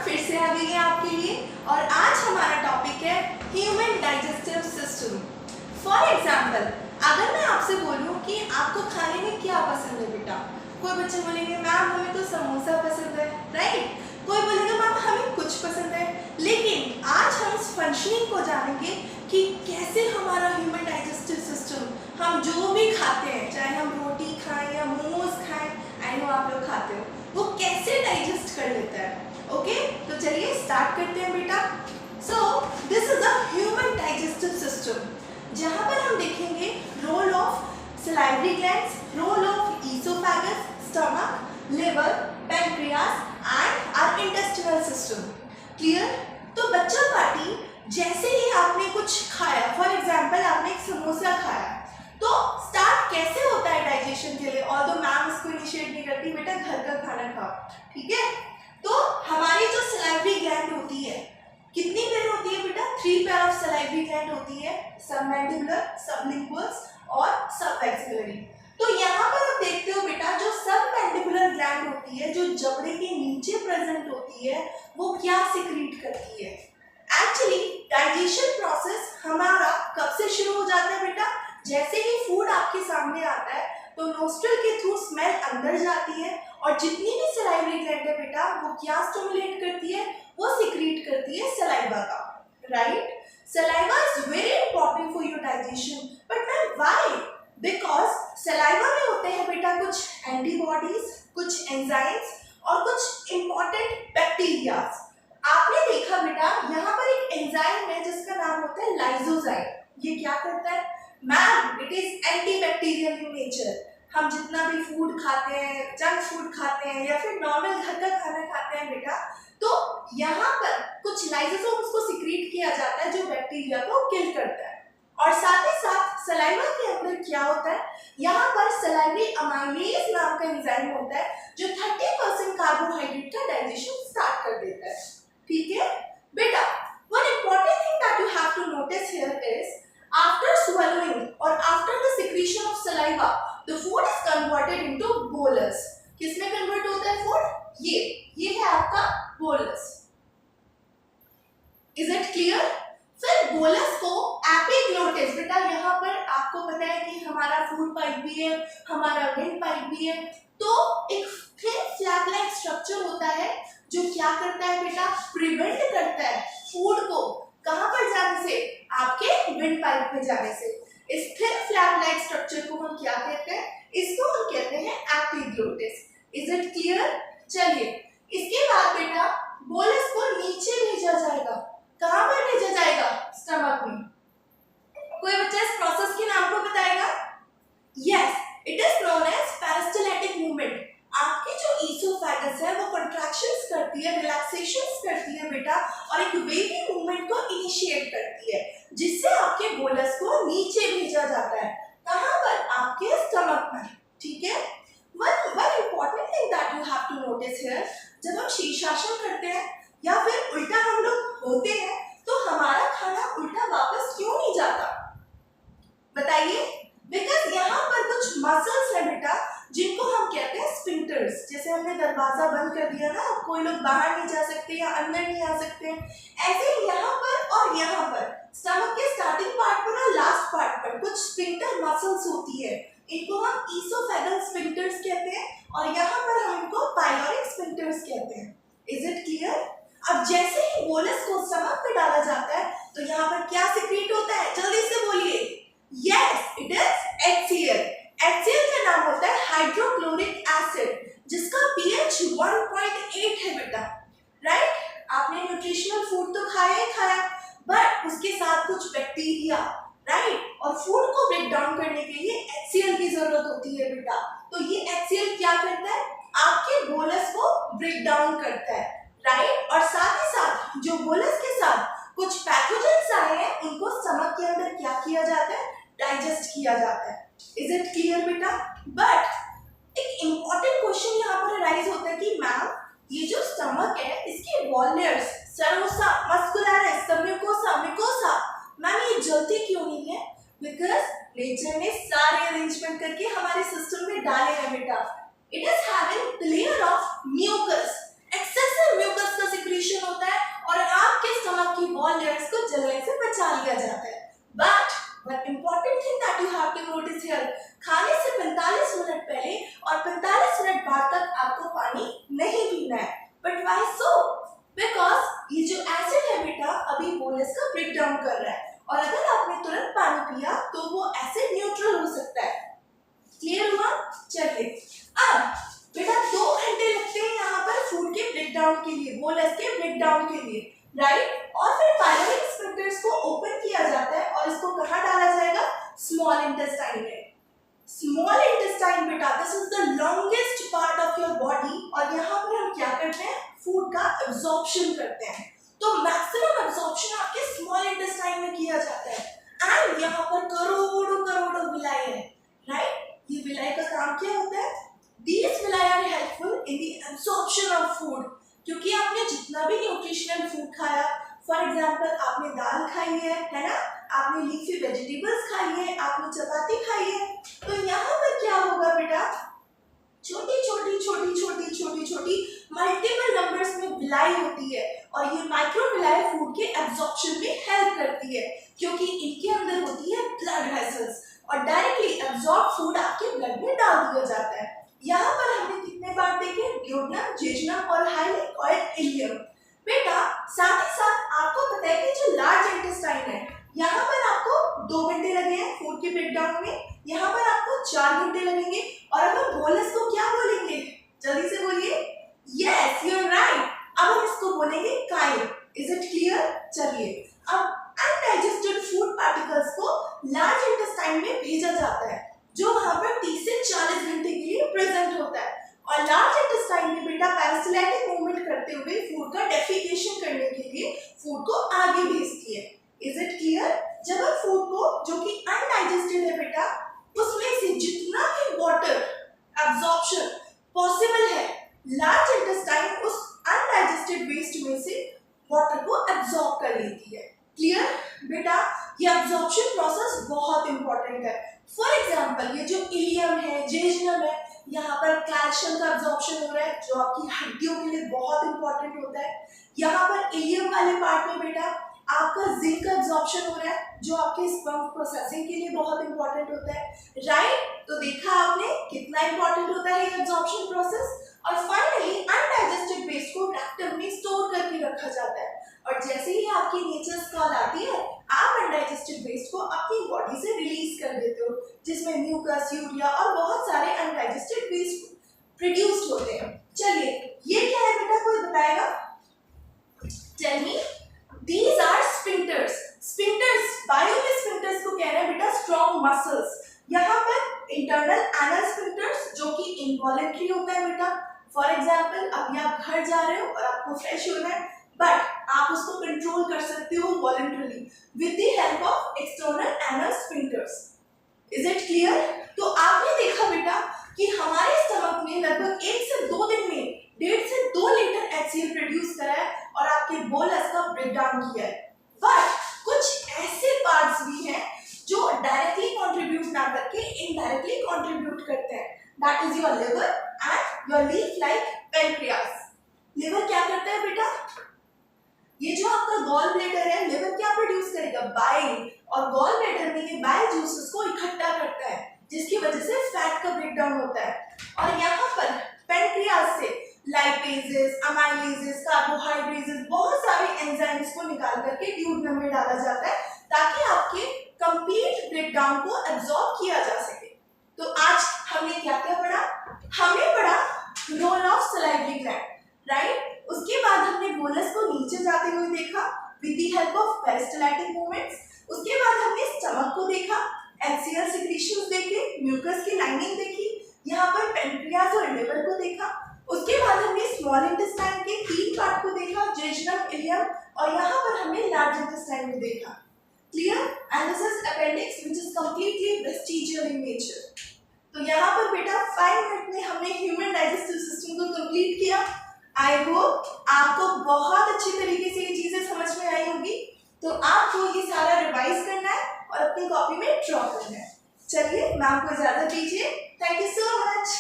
फिर से आ गई है आपके लिए और आज हमारा टॉपिक है human digestive system. For example, अगर मैं आपसे बोलूं कि आपको खाने में क्या पसंद है बेटा, कोई बच्चे बोलेंगे मैम हमें तो समोसा पसंद है, राइट। कोई बोलेगा मैम हमें कुछ पसंद है। लेकिन आज हम इस फंक्शनिंग को जानेंगे कि कैसे हमारा ह्यूमन डाइजेस्टिव सिस्टम, हम जो भी खाते हैं, चाहे हम रोटी खाएं या मोमोज खाएं, आई नो आप लोग खाते हो, वो कैसे डाइजेस्ट कर लेता है। ओके, तो चलिए स्टार्ट करते हैं बेटा। So this is a human digestive system, जहां पर हम देखेंगे role of salivary glands, role of oesophagus, stomach, liver, pancreas and our intestinal system. Clear? तो बच्चा पार्टी, जैसे ही आपने कुछ खाया, फॉर एग्जाम्पल आपने एक समोसा खाया, तो स्टार्ट कैसे होता है डाइजेशन के लिए। और तो मैम इसको इनिशिएट नहीं करती, बेटा घर का खाना खाओ, ठीक है। तो हमारी जो सलाइवरी ग्लैंड होती है, कितनी पेयर होती है बेटा? 3 पेयर ऑफ सलाइवरी ग्लैंड होती है, सबमैंडिबुलर, सबलिंगुअल्स और सबवैक्सिलरी। तो यहाँ पर आप देखते हो बेटा, जो सबमैंडिबुलर ग्लैंड होती है, जो जबड़े के नीचे प्रेजेंट होती है, वो क्या सिक्रीट करती है? एक्चुअली डाइजेशन प्रोसेस हमारा कब से शुरू हो जाता है बेटा? जैसे ही फूड आपके सामने आता है तो नोस्ट्रल के थ्रू स्मेल अंदर जाती है और जितनी भी सलाइवरी ग्लैंड है बेटा, वो क्या स्टिमुलेट करती है? वो सिक्रीट करती है सलाइवा का, right. Saliva is very important for your digestion, but ma'am why? Because saliva में होते हैं बेटा कुछ एंटीबॉडीज, कुछ एंजाइम्स और कुछ इंपॉर्टेंट बैक्टीरियाज। आपने देखा बेटा, यहाँ पर एक एंजाइम है जिसका नाम होता है लाइसोजाइम। ये क्या करता है ma'am? It is antibacterial in nature. हम जितना भी फूड खाते हैं, जंक फूड खाते हैं या फिर नॉर्मल घर का खाना खाते हैं बेटा, तो यहाँ पर कुछ लाइसोसोम्स को सिक्रीट किया जाता है जो बैक्टीरिया को किल करता है। और साथ ही साथ सलाइवा के अंदर क्या होता है, यहाँ पर सलाइवरी अमाइलेज नाम का एंजाइम होता है जो 30% कार्बोहाइड्रेट का डाइजेशन स्टार्ट कर देता है, ठीक है बेटा। One important thing that you have to notice here is after swallowing or after the secretion of saliva, the food is converted into bolus. किसमें कन्वर्ट होता है फूड? ये है आपका बोलस। Is it clear? फिर बोलस को epiglottis, बेटा यहाँ पर आपको पता है कि हमारा फूड पाइप भी है, हमारा विंड पाइप भी है, तो एक थिन फ्लैप लाइक स्ट्रक्चर होता है जो क्या करता है बेटा? प्रिवेंट करता है फूड को कहां पर जाने से? आपके विंड पाइप में जाने से। इस थिन फ्लैप लाइक स्ट्रक्चर को हम क्या कहते हैं? इसको हम कहते हैं एपिग्लोटिस। Is it clear? चलिए, इसके बाद बेटा बोलस को नीचे भेजा जाएगा। कहां पर भेजा जाएगा? स्टमक में। कोई बच्चा इस प्रोसेस के नाम को बताएगा? Yes, it is known as peristaltic movement. आपकी जो ईसोफेगस है वो कंट्रैक्शंस करती है, रिलैक्सेशंस करती है बेटा, और एक वेवी मूवमेंट को इनिशिएट करती है, जिससे आपके बोलस को नीचे भेजा जाता है। कहां पर? आपके स्टमक में, ठीक है। One important thing that you have to notice here, जब हम शीर्षासन करते हैं या फिर उल्टा हम लोग होते हैं, तो हमारा खाना उल्टा वापस क्यों नहीं जाता? बताइए। बिकॉज यहाँ पर कुछ मसल्स है बेटा जिनको हम कहते हैं स्फिंक्टर्स। जैसे हमने दरवाजा बंद कर दिया ना, कोई लोग बाहर नहीं जा सकते या अंदर नहीं आ सकते, ऐसे यहाँ पर और यहाँ पर स्टमक के स्टार्टिंग पार्ट पर और लास्ट पार्ट पर कुछ स्फिंक्टर मसल्स होती है, इनको हम ईसोफेगल स्फिंक्टर्स कहते हैं, और यहाँ पर हम इनको पाइलोरिक स्फिंक्टर्स कहते हैं। Is it clear? अब जैसे ही बोलस को स्टमक पे डाला जाता है तो यहाँ पर क्या सिक्रीट होता है? जल्दी से बोलिए। Yes, it is HCl। HCl का नाम होता है हाइड्रोक्लोरिक एसिड, जिसका pH 1.8 है बेटा, राइट। आपने न्यूट्रिशनल फूड तो खाया ही खाया, बट उसके साथ कुछ बैक्टीरिया, राइट, और फूड को ब्रेक डाउन करने के लिए HCl की जरूरत होती है बेटा। तो ये HCl क्या करता है? आपके बोलस को ब्रेक डाउन करता है, राइट। और साथ ही साथ जो बोलस के साथ कुछ पैथोजेंस आए हैं, उनको स्टमक के अंदर क्या किया जाता है? डाइजेस्ट किया जाता है। इज इट क्लियर बेटा? बट एक इंपॉर्टेंट क्वेश्चन यहाँ पर राइज होता है कि मैम ये जो स्टमक है, इसकी wall layers serosa, muscularis, submucosa, mucosa, ma'am ये जलती क्यों नहीं है? बिकॉज नेचर ने सारे अरेंजमेंट करके हमारे सिस्टम में डाले हैं बेटा। It is having the layer of mucus. Excessive mucus का सिक्रीशन बाद तक आपको पानी नहीं पीना है। But why so? बिकॉज ये जो एसिड है बेटा अभी बोलस का ब्रेक डाउन कर रहा है, और अगर आपने तुरंत पानी पिया तो वो एसिड न्यूट्रल हो सकता है। क्लियर हुआ? चलिए अब बेटा 2 घंटे लगते हैं यहाँ पर फूड के ब्रेक डाउन के लिए, बोलस के ब्रेक डाउन के लिए, राइट। और फिर पायलोरिक स्फिंक्टर्स को ओपन किया जाता है और इसको कहाँ डाला जाएगा? स्मॉल इंटेस्टाइन में। स्मॉल इंटेस्टाइन बेटा this is the longest part of your body, और यहाँ पर हम क्या करते हैं? फूड का एब्जॉर्प्शन करते हैं। तो मैक्सिमम एब्जॉर्प्शन आपके स्मॉल इंटेस्टाइन में किया जाता है, एंड यहाँ पर करोड़ों करोड़ों विलाई है, राइट। ये विलाई का काम क्या होता है? These villi are helpful in the absorption of food, क्योंकि आपने जितना भी न्यूट्रिशनल फूड खाया, फॉर एग्जाम्पल आपने दाल खाई है ना, आपने लीफी वेजिटेबल्स खाई है, आपने चपाती खाई है, तो यहाँ पर क्या होगा बेटा? छोटी छोटी छोटी छोटी छोटी छोटी मल्टीपल नंबर्स में विलाई होती है, और ये माइक्रो विलाई फूड के एब्जॉर्प्शन में हेल्प करती है, क्योंकि इनके अंदर होती है ब्लड वेसल्स, और डायरेक्टली एब्जॉर्ब फूड आपके ब्लड में डाल दिया जाता है। यहाँ पर हमने कितने पार्ट देखे? ड्यूोडेनम, जेजुनम और हाईली कॉइल्ड इलियम। बेटा साथ ही साथ आपको पता है कि जो लार्ज इंटेस्टाइन है, यहाँ पर आपको 2 घंटे लगे हैं फूड के ब्रेकडाउन में, यहाँ पर आपको 4 घंटे लगेंगे, और अब हम बोलस को क्या बोलेंगे? जल्दी से बोलिए। यस यू आर राइट, अब हम इसको बोलेंगे काइल। Is it clear? चलिए अब अनडाइजेस्टेड फूड पार्टिकल्स को लार्ज इंटेस्टाइन में भेजा जाता है, जो वहां पर 30 से 40 घंटे के लिए प्रेजेंट होता है, और लार्ज इंटेस्टाइन में बेटा पैरासिलैटिक मूवमेंट करते हुए फूड का डेफिकेशन करने के लिए फूड को आगे भेजती है। Is it clear? जब हम फूड को जो कि अनडाइजेस्टेड है बेटा, उसमें से जितना भी वाटर एब्जॉर्प्शन पॉसिबल है, लार्ज इंटेस्टाइन उस अनडाइजेस्टेड वेस्ट में से वाटर को एब्जॉर्ब कर लेती है। क्लियर बेटा? ये एब्जॉर्प्शन प्रोसेस बहुत इंपॉर्टेंट है। फॉर एग्जाम्पल ये जो इलियम है, जेजुनम है, यहाँ पर कैल्शियम का एब्जॉर्प्शन हो रहा है, जो आपकी हड्डियों के लिए बहुत इंपॉर्टेंट होता है। यहाँ पर इलियम वाले पार्ट में बेटा आपका जिंक का एब्जॉर्प्शन हो रहा है, जो आपके स्पर्म प्रोसेसिंग के लिए बहुत इंपॉर्टेंट होता है, राइट। तो देखा आपने कितना इंपॉर्टेंट होता है ये एब्जॉर्प्शन प्रोसेस। और फाइनली अनडाइजेस्टेड वेस्ट को रेक्टम में स्टोर करके रखा जाता है, और जैसे ही आपकी नेचर्स कॉल आती है, आप अनडाइजेस्टेड वेस्ट को अपनी बॉडी से रिलीज कर देते हो, जिसमें म्यूकस, यूरिया और बहुत सारे अनडाइजेस्टेड वेस्ट प्रोड्यूस्ड होते हैं। चलिए ये क्या है बेटा, कोई बताएगा? Tell me. These are sphincters. Sphincters, bio में sphincters को कह रहे हैं बेटा स्ट्रॉन्ग मसल्स। यहाँ पर इंटरनल एनल स्फिंक्टर्स जो कि इनवॉलेंट्री होता है बेटा। फॉर एग्जाम्पल अभी आप घर जा रहे हो और आपको फ्रेश होना है, बट आप उसको कंट्रोल कर सकते हो voluntarily with the help of external anal sphincters. Is it clear? तो आपने देखा बेटा कि हमारे स्टमक में लगभग 1 से 2 दिन में 1.5 से 2 लीटर HCl प्रोड्यूस करा है और आपके बोलस का ब्रेकडाउन किया है। बट कुछ ऐसे पार्ट्स भी हैं जो डायरेक्टली कंट्रीब्यूट ना करके इनडायरेक्टली कंट्रीब्यूट करते हैं, that is your liver and your leaf like pancreas. Liver क्या करता है बेटा? ये जो आपका गॉल ब्लैडर है, लिवर क्या प्रोड्यूस करेगा? बाइल, और गॉल ब्लैडर में ये बाइल जूसेस को इकट्ठा करता है, जिसकी वजह से फैट का ब्रेकडाउन होता है। और यहाँ पर पेनक्रियास से लाइपेजेस, अमाइलेजेस, कार्बोहाइड्रेट्स, बहुत सारे एंजाइम्स को निकाल करके ड्यूोडेनम में डाला जाता है, ताकि आपके कंप्लीट ब्रेकडाउन को एब्जॉर्ब किया जा सके। तो आज हमने क्या क्या पढ़ा? हमने पढ़ा role of salivary gland, right. उसके बाद हमने बोलस को नीचे जाते हुए देखा with the help of peristaltic movements. उसके बाद हमने स्टमक को देखा, HCl सिक्रीशंस देखे, म्यूकस की लाइनिंग देखी, यहाँ पर पेनक्रियास और लिवर को देखा। उसके बाद हमने स्मॉल इंटेस्टाइन के 3 पार्ट को देखा, जेजुनम, इलियम, और यहाँ पर हमने लार्ज इंटेस्टाइन में देखा। Clear? And this is appendix which is completely vestigial in nature. तो यहाँ पर बेटा 5 मिनट में हमने ह्यूमन डाइजेस्टिव सिस्टम को कंप्लीट किया। आई होप आपको बहुत अच्छी तरीके से ये चीजें समझ में आई होगी। तो आपको ये सारा रिवाइज करना है और अपनी कॉपी में ड्रॉ करना है। चलिए मैम को इजाजत दीजिए। Thank you so much.